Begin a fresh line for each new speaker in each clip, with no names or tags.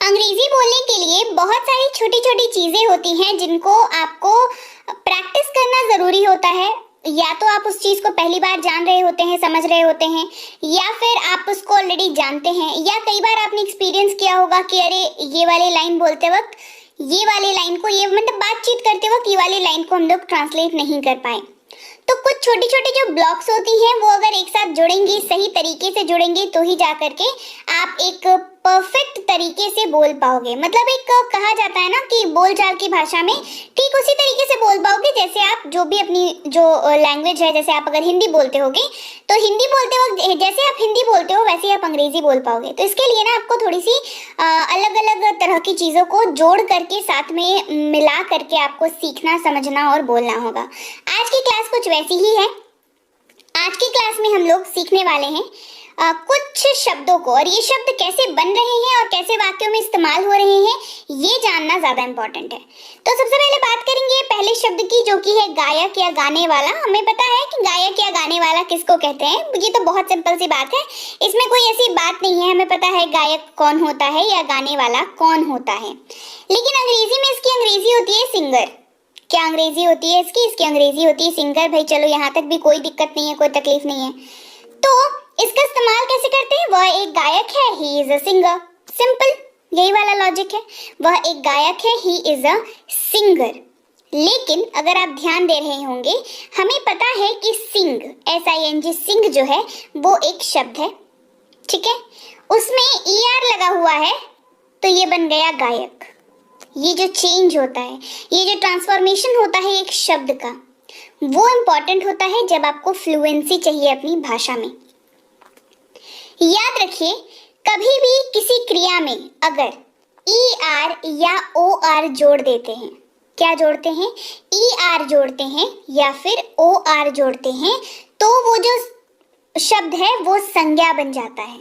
अंग्रेजी बोलने के लिए बहुत सारी छोटी छोटी चीजें होती हैं जिनको आपको प्रैक्टिस करना जरूरी होता है। या तो आप उस चीज को पहली बार जान रहे होते हैं, समझ रहे होते हैं, या फिर आप उसको ऑलरेडी जानते हैं, या कई बार आपने एक्सपीरियंस किया होगा कि अरे ये वाली लाइन बोलते वक्त ये वाली लाइन को, ये मतलब बातचीत करते वक्त ये वाली लाइन को हम लोग ट्रांसलेट नहीं कर पाए। तो कुछ छोटी छोटी जो ब्लॉक्स होती हैं वो अगर एक साथ जुड़ेंगी, सही तरीके से जुड़ेंगी, तो ही जा करके आप एक परफेक्ट तरीके से बोल पाओगे। मतलब एक कहा जाता है ना कि बोलचाल की भाषा में ठीक उसी तरीके से बोल पाओगे जैसे आप जो भी अपनी जो लैंग्वेज है, जैसे आप अगर हिंदी बोलते होगे तो हिंदी बोलते वक्त जैसे आप हिंदी बोलते हो वैसे ही आप अंग्रेजी बोल पाओगे। तो इसके लिए ना आपको थोड़ी सी अलग अलग तरह की चीज़ों को जोड़ करके साथ में मिला करके आपको सीखना, समझना और बोलना होगा। आज की क्लास कुछ वैसी ही है। आज की क्लास में हम लोग सीखने वाले हैं कुछ शब्दों को, और ये शब्द कैसे बन रहे हैं और कैसे वाक्यों में इस्तेमाल हो रहे हैं ये जानना ज़्यादा इम्पोर्टेंट है। तो सबसे पहले बात करेंगे पहले शब्द की, जो कि है गायक या गाने वाला। हमें पता है कि गायक या गाने वाला किसको कहते हैं, ये तो बहुत सिंपल सी बात है, इसमें कोई ऐसी बात नहीं है। हमें पता है गायक कौन होता है या गाने वाला कौन होता है। लेकिन अंग्रेजी में इसकी अंग्रेजी होती है सिंगर। क्या अंग्रेजी होती है इसकी? इसकी अंग्रेजी होती है सिंगर। भाई चलो यहाँ तक भी कोई दिक्कत नहीं है, कोई तकलीफ नहीं है। तो इसका इस्तेमाल कैसे करते हैं? वह एक गायक है, he is a singer. Simple, यही वाला लॉजिक है। वह एक गायक है, ही इज अ सिंगर। लेकिन अगर आप ध्यान दे रहे होंगे, हमें पता है कि सिंग, SING, सिंग जो है वो एक शब्द है, ठीक है। उसमें ER लगा हुआ है तो ये बन गया गायक। ये जो चेंज होता है, ये जो ट्रांसफॉर्मेशन होता है एक शब्द का, वो इम्पॉर्टेंट होता है जब आपको फ्लुएंसी चाहिए अपनी भाषा में। याद रखिए, कभी भी किसी क्रिया में अगर ER या OR जोड़ देते हैं, क्या जोड़ते हैं? ER जोड़ते हैं या फिर OR जोड़ते हैं, तो वो जो शब्द है वो संज्ञा बन जाता है।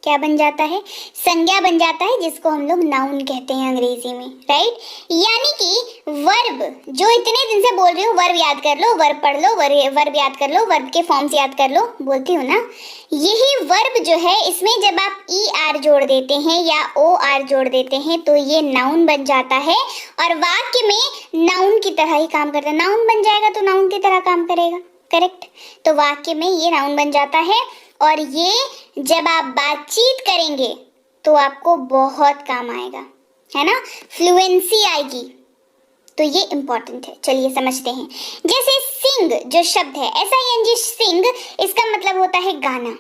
क्या बन जाता है? संज्ञा बन जाता है, जिसको हम लोग नाउन कहते हैं अंग्रेजी में, राइट। यानी कि वर्ब, जो इतने दिन से बोल रही हूँ, वर्ब याद कर लो, वर्ब पढ़ लो, वर्ब याद कर लो, वर्ब के फॉर्म्स याद कर लो, बोलती हूँ ना, यही वर्ब जो है, इसमें जब आप ER जोड़ देते हैं या OR जोड़ देते हैं तो ये नाउन बन जाता है और वाक्य में नाउन की तरह ही काम करता है। नाउन बन जाएगा तो नाउन की तरह काम करेगा, करेक्ट। तो वाक्य में ये नाउन बन जाता है और ये जब आप बातचीत करेंगे तो आपको बहुत काम आएगा, है ना, फ्लुएंसी आएगी। तो ये इम्पोर्टेंट है। चलिए समझते हैं। जैसे सिंग जो शब्द है, SING, सिंग, इसका मतलब होता है गाना,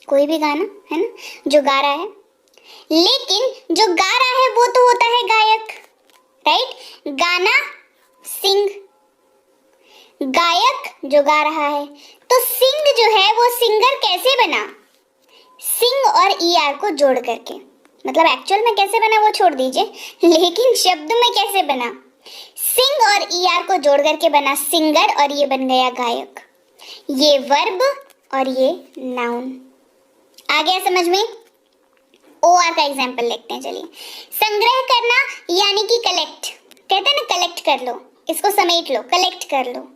कोई भी गाना, है ना, जो गा रहा है। लेकिन जो गा रहा है वो तो होता है गायक, राइट। गाना, सिंग, गायक जो गा रहा है। तो सिंग जो है वो सिंगर कैसे बना? सिंग और ER को जोड़ करके, मतलब एक्चुअल में कैसे बना वो छोड़ दीजिए, लेकिन शब्द में कैसे बना? सिंग और ER को जोड़ करके बना सिंगर और ये बन गया गायक। ये वर्ब और ये नाउन। आ गया समझ में? OR का एग्जाम्पल देखते हैं। चलिए, संग्रह करना यानी कि कलेक्ट, कहते हैं ना, कलेक्ट कर लो, इसको समेट लो, कलेक्ट कर लो,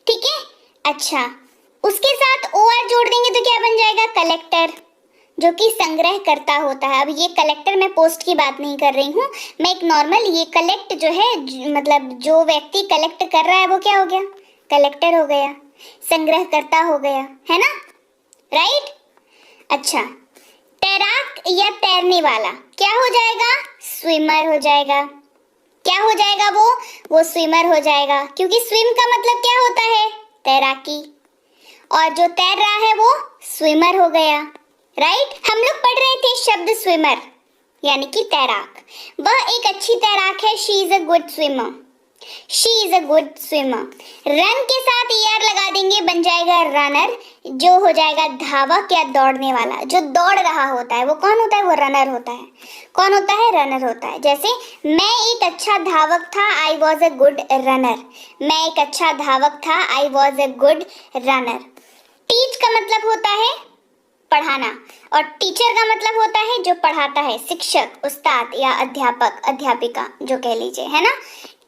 ठीक है। अच्छा, उसके साथ OR जोड़ देंगे तो क्या बन जाएगा? कलेक्टर, जो कि संग्रह करता होता है। अब ये कलेक्टर, मैं पोस्ट की बात नहीं कर रही हूँ, मैं एक नॉर्मल, ये कलेक्ट जो है, मतलब जो व्यक्ति कलेक्ट कर रहा है वो क्या हो गया? कलेक्टर हो गया, संग्रह करता हो गया, है ना, राइट। अच्छा, तैराक या तैरने वाला क्या हो जाएगा? स्विमर हो जाएगा। क्या हो जाएगा वो स्विमर हो जाएगा, क्योंकि स्विम का मतलब क्या होता है? तैराकी, और जो तैर रहा है वो स्विमर हो गया, राइट। हम लोग पढ़ रहे थे शब्द स्विमर यानी कि तैराक। वह एक अच्छी तैराक है, she is a good swimmer, she is a good swimmer. Run के साथ ER लगा देंगे, बन जाएगा रनर, जो हो जाएगा धावक या दौड़ने वाला। जो दौड़ रहा होता है वो कौन होता है? वो रनर होता है। कौन होता है? रनर होता है। जैसे मैं एक अच्छा धावक था, I was a good runner. मैं एक अच्छा धावक था, I was a good runner. Teach का मतलब होता है पढ़ाना, और टीचर का मतलब होता है जो पढ़ाता है, शिक्षक, उस्ताद या अध्यापक, अध्यापिका जो कह लीजिए, है ना।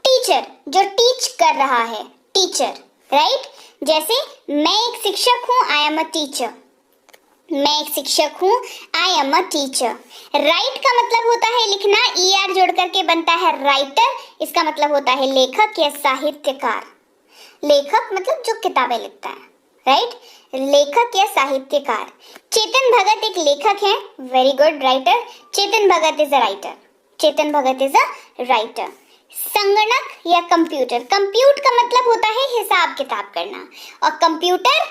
टीचर जो टीच कर रहा है, टीचर, राइट। जैसे मैं एक शिक्षक हूँ, आई एम अ टीचर। मैं एक शिक्षक हूँ, I am a teacher. Right का मतलब होता है लिखना, ER जोड़ करके बनता है राइटर। इसका मतलब होता है लेखक या साहित्यकार। लेखक मतलब जो किताबें लिखता है, राइट, लेखक या साहित्यकार। चेतन भगत एक लेखक है, very good, writer. Chetan Bhagat is a writer, Chetan Bhagat is a writer. संगणक या कंप्यूटर, कंप्यूट का मतलब होता है हिसाब किताब करना, और कंप्यूटर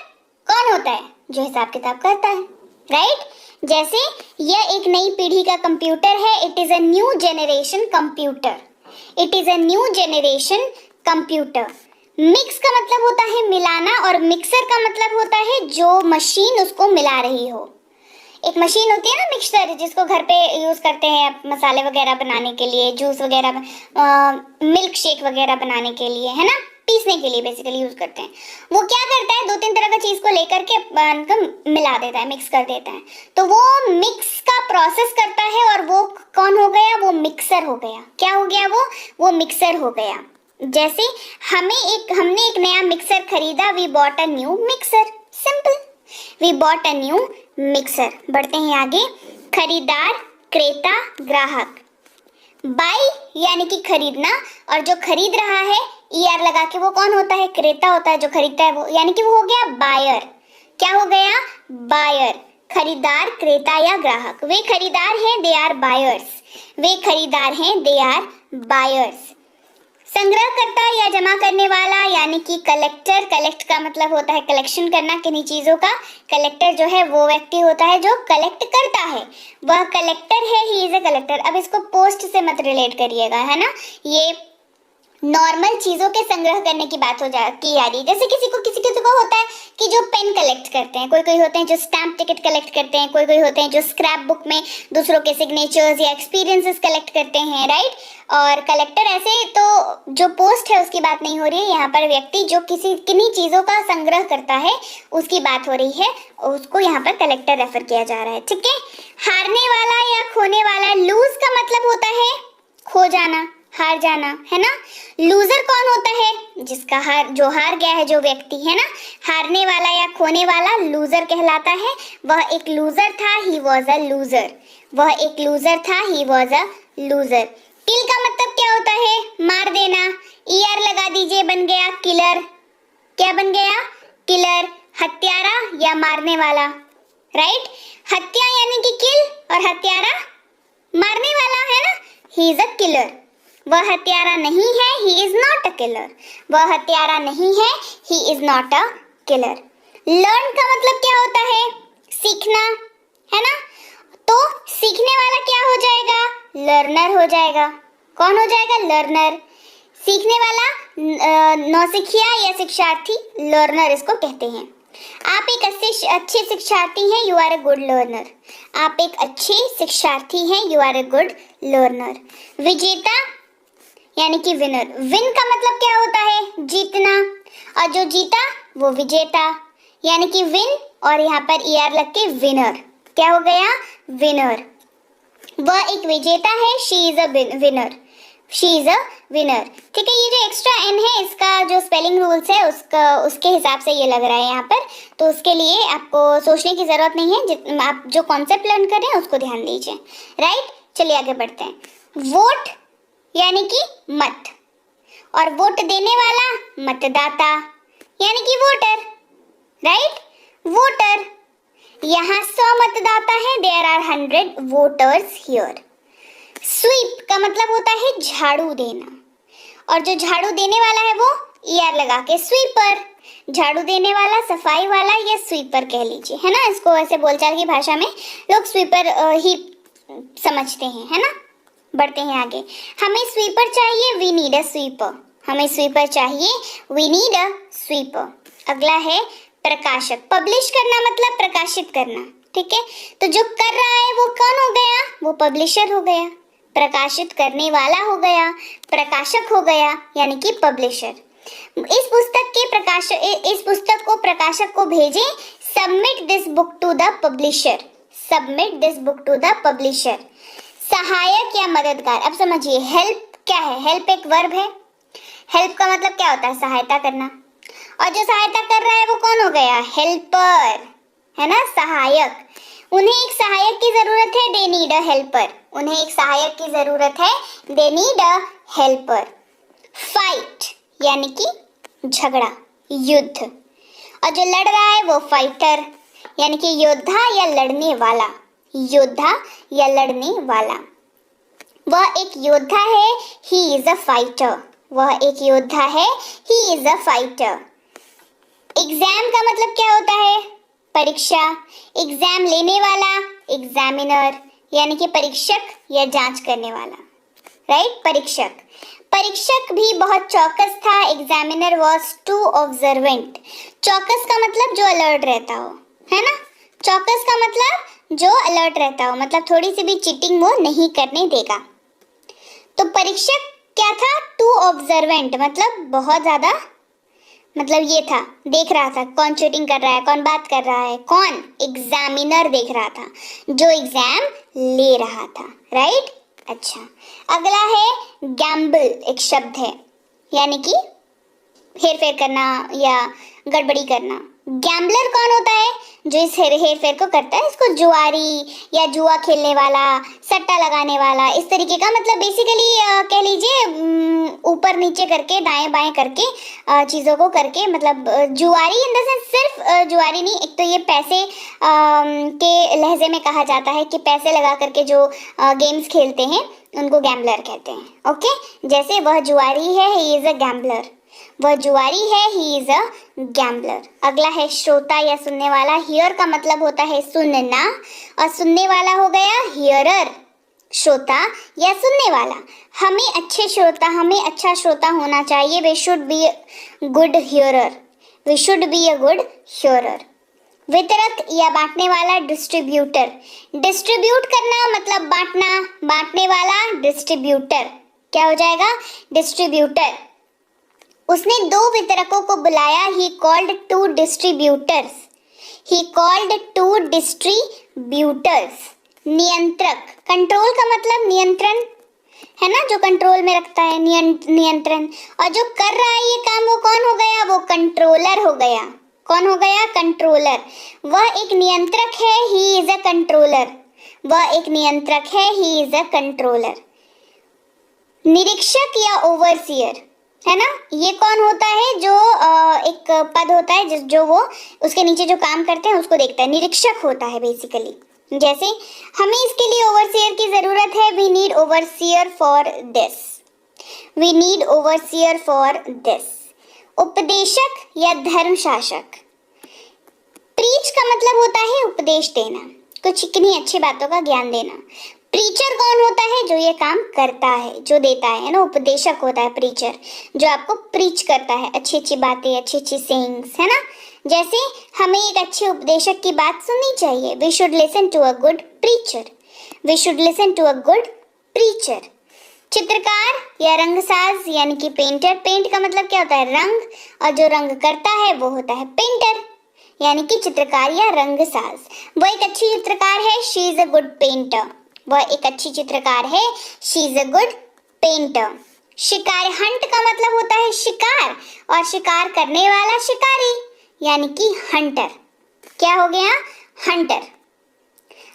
कौन होता है, जो हिसाब किताब करता है, राइट। जैसे यह एक नई पीढ़ी का कंप्यूटर है, it is a new generation computer, it is a new generation computer. Mix का मतलब होता है मिलाना, और मिक्सर का मतलब होता है जो मशीन उसको मिला रही हो। एक मशीन होती है ना मिक्सर, जिसको घर पे यूज करते हैं मसाले वगैरह बनाने के लिए, जूस वगैरह, मिल्क शेक वगैरह बनाने के लिए, है ना, पीसने के लिए बेसिकली यूज करते हैं। वो क्या करता है, 2-3 तरह का चीज को लेकर के मिला देता है, मिक्स कर देता है। तो वो मिक्स का प्रोसेस करता है, और वो कौन हो गया, वो मिक्सर हो गया। क्या हो गया वो मिक्सर हो गया। जैसे हमने एक नया मिक्सर खरीदा, we bought a new mixer, simple, we bought a new mixer. बढ़ते हैं आगे। खरीदार, क्रेता, ग्राहक। बाई यानी कि खरीदना, और जो खरीद रहा है ER लगा के वो कौन होता है, क्रेता होता है, जो खरीदता है वो, यानी कि वो हो गया बायर। क्या हो गया, बायर। खरीदार, क्रेता या ग्राहक, वे खरीदार हैं, दे आर बायर्स, वे खरीदार हैं, दे आर बायर्स। संग्रहकर्ता या जमा करने वाला यानी कि कलेक्टर, कलेक्ट का मतलब होता है कलेक्शन करना किन्हीं चीजों का। कलेक्टर जो है वो व्यक्ति होता है जो कलेक्ट करता है, वह कलेक्टर है, ही इज अ कलेक्टर। अब इसको पोस्ट से मत रिलेट करिएगा, है ना, ये नॉर्मल चीजों के संग्रह करने की बात की जा रही है। जैसे किसी को होता है कि जो पेन कलेक्ट करते हैं, कोई होते हैं जो स्टैम्प टिकट कलेक्ट करते हैं, कोई होते हैं जो स्क्रैप बुक में दूसरों के सिग्नेचर्स या एक्सपीरियंसेस कलेक्ट करते हैं, राइट। और कलेक्टर ऐसे, तो जो पोस्ट है उसकी बात नहीं हो रही है यहाँ पर, व्यक्ति जो किन्हीं चीजों का संग्रह करता है उसकी बात हो रही है, उसको यहाँ पर कलेक्टर रेफर किया जा रहा है, ठीक है। हारने वाला या खोने वाला, लूज का मतलब होता है खो जाना, हार जाना, है ना। लूजर कौन होता है, जिसका जो हार गया है, जो व्यक्ति, है ना। हारने वाला या खोने वाला लूजर कहलाता है। वह एक लूजर था, ही वॉज अ लूजर, वह एक लूजर था, ही वॉज अ लूजर। किल का मतलब क्या होता है, मार देना। ER लगा दीजिए, बन गया किलर। क्या बन गया, किलर। हत्यारा या मारने वाला, राइट। हत्या यानी कि किल, और हत्यारा मारने वाला, है ना, ही इज अ किलर। वह हत्यारा नहीं है, he is not a killer, वह हत्यारा नहीं है, he is not a killer. Learn का मतलब क्या होता है, सीखना, है ना। तो सीखने वाला क्या हो जाएगा, लर्नर हो जाएगा। कौन हो जाएगा, लर्नर। सीखने वाला नौसिखिया या शिक्षार्थी, लर्नर इसको कहते हैं। आप एक अच्छे शिक्षार्थी हैं, you are a good learner. आप एक अच्छे शिक्षार्थी हैं, you are a good learner. विजेता यानी कि विनर, विन का मतलब क्या होता है, जीतना, और जो जीता वो विजेता, यानी कि विन, और यहाँ पर ER लग के विनर। क्या हो गया, विनर। वह एक विजेता है, she is a winner, she is a winner, ठीक है। ये जो एक्स्ट्रा N है, इसका जो स्पेलिंग रूल्स है उसके हिसाब से ये लग रहा है यहाँ पर, तो उसके लिए आपको सोचने की जरूरत नहीं है, आप जो कॉन्सेप्ट लर्न कर रहे हैं उसको ध्यान दीजिए, राइट। चलिए आगे बढ़ते हैं। वोट यानी कि मत, और वोट देने वाला मतदाता यानी कि वोटर, राइट, वोटर। यहाँ 100 मतदाता है, there are 100 voters here. Sweep का मतलब होता है झाड़ू देना, और जो झाड़ू देने वाला है वो ER लगा के स्वीपर, झाड़ू देने वाला, सफाई वाला, या स्वीपर कह लीजिए, है ना। इसको ऐसे बोलचाल की भाषा में लोग स्वीपर ही समझते हैं, है ना। बढ़ते हैं आगे। हमें स्वीपर चाहिए, वी नीड अ स्वीपर, हमें स्वीपर चाहिए, वी नीड अ स्वीपर। अगला है प्रकाशक, पब्लिश करना मतलब प्रकाशित करना, ठीक है। तो जो कर रहा है वो कौन हो गया, वो पब्लिशर हो गया, प्रकाशित करने वाला हो गया, प्रकाशक हो गया, यानी कि पब्लिशर। इस पुस्तक को प्रकाशक को भेजें, submit this book to the publisher, submit this book to the publisher. सहायक या मददगार, अब समझिए हेल्प क्या है, हेल्प एक वर्ब है, हेल्प का मतलब क्या होता है, सहायता करना, और जो सहायता कर रहा है वो कौन हो गया, हेल्पर, है ना, सहायक। उन्हें एक सहायक की जरूरत है, दे नीड अ हेल्पर। उन्हें एक सहायक की जरूरत है, they need a helper. Fight यानी कि झगड़ा, युद्ध। और जो लड़ रहा है वो फाइटर यानी कि योद्धा या लड़ने वाला, योद्धा या लड़ने वाला। वह एक योद्धा है, ही इज अ फाइटर। वह एक योद्धा है, he is a fighter. Exam का मतलब क्या होता है? परीक्षा। एग्जाम लेने वाला, एग्जामिनर यानी कि परीक्षक या जांच करने वाला, राइट, परीक्षक। परीक्षक भी बहुत चौकस था, एग्जामिनर वॉज टू ऑब्जर्वेंट। चौकस का मतलब जो अलर्ट रहता हो, है ना, चौकस का मतलब जो अलर्ट रहता हो, मतलब थोड़ी सी भी चीटिंग वो नहीं करने देगा। तो परीक्षक क्या था? टू ऑब्जर्वेंट, मतलब बहुत ज्यादा, मतलब ये था, देख रहा था कौन चीटिंग कर रहा है, कौन बात कर रहा है, कौन? एग्जामिनर देख रहा था, जो एग्जाम ले रहा था, राइट। अच्छा, अगला है गैम्बल। एक शब्द है, यानी कि हेर फेर करना या गड़बड़ी करना। गैम्बलर कौन होता है? जो इस हेर फेर को करता है, इसको जुआरी या जुआ खेलने वाला, सट्टा लगाने वाला, इस तरीके का, मतलब बेसिकली कह लीजिए ऊपर नीचे करके, दाएं बाएं करके चीज़ों को करके, मतलब जुआरी इन द सेंस सिर्फ जुआरी नहीं, एक तो ये पैसे के लहजे में कहा जाता है कि पैसे लगा करके जो गेम्स खेलते हैं उनको गैम्बलर कहते हैं। ओके, जैसे वह जुआरी है, ही इज अ गैम्बलर। वह जुआरी है, ही इज अ गैम्बलर। अगला है श्रोता या सुनने वाला। हियर का मतलब होता है सुनना, और सुनने वाला हो गया हियरर। श्रोता या सुनने वाला। हमें अच्छे श्रोता, हमें अच्छा श्रोता होना चाहिए। We should be good hearer, we should be a good hearer. वितरक या बांटने वाला, डिस्ट्रीब्यूटर। डिस्ट्रीब्यूट करना मतलब बांटना, बांटने वाला डिस्ट्रीब्यूटर। क्या हो जाएगा? डिस्ट्रीब्यूटर। उसने दो वितरकों को बुलाया, he called two distributors, he called two distributors. नियंत्रक, कंट्रोल का मतलब नियंत्रण, है ना, जो कंट्रोल में रखता है, नियंत्रण। और जो कर रहा है ये काम, वो कौन हो गया? वो कंट्रोलर हो गया। कौन हो गया? कंट्रोलर। वह एक नियंत्रक है, ही इज अ कंट्रोलर। वह एक नियंत्रक है, ही इज अ कंट्रोलर। निरीक्षक या ओवरसियर, है ना, ये कौन होता है? जो एक पद होता है जो वो उसके नीचे जो काम करते हैं उसको देखता है, निरीक्षक होता है बेसिकली। जैसे हमें इसके लिए ओवरसियर की जरूरत है, we need overseer for this, we need overseer for this. उपदेशक या धर्मशासक। प्रीच का मतलब होता है उपदेश देना, कुछ इतनी अच्छी बातों का ज्ञान देना। प्रीचर कौन होता है? जो ये काम करता है, जो देता है ना, उपदेशक होता है प्रीचर, जो आपको प्रीच करता है, अच्छी अच्छी बातें, अच्छी अच्छी सेइंग्स, है ना। जैसे हमें एक अच्छे उपदेशक की बात सुननी चाहिए, we should listen to a good preacher, we should listen to a good preacher. चित्रकार या रंगसाज यानी कि पेंटर। पेंट का मतलब क्या होता है? रंग, और जो रंग करता है वो होता है पेंटर, यानी कि चित्रकार या रंगसाज। वह एक अच्छी चित्रकार है, she is a good painter. वह एक अच्छी चित्रकार है, she is a good painter. शिकार, हंट का मतलब होता है शिकार, और शिकार करने वाला शिकारी यानी कि हंटर। क्या हो गया? हंटर।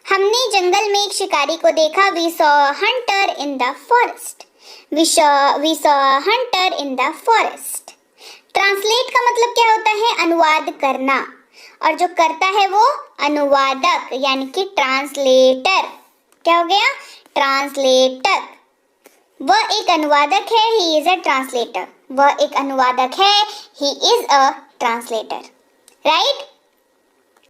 हमने जंगल में एक शिकारी को देखा, we saw hunter in the forest, we saw hunter in the forest. Translate का मतलब क्या होता है? अनुवाद करना, और जो करता है वो अनुवादक यानी कि ट्रांसलेटर। क्या हो गया? ट्रांसलेटर। वह एक अनुवादक है, ही इज अ ट्रांसलेटर। वह एक अनुवादक है, he is a translator, right.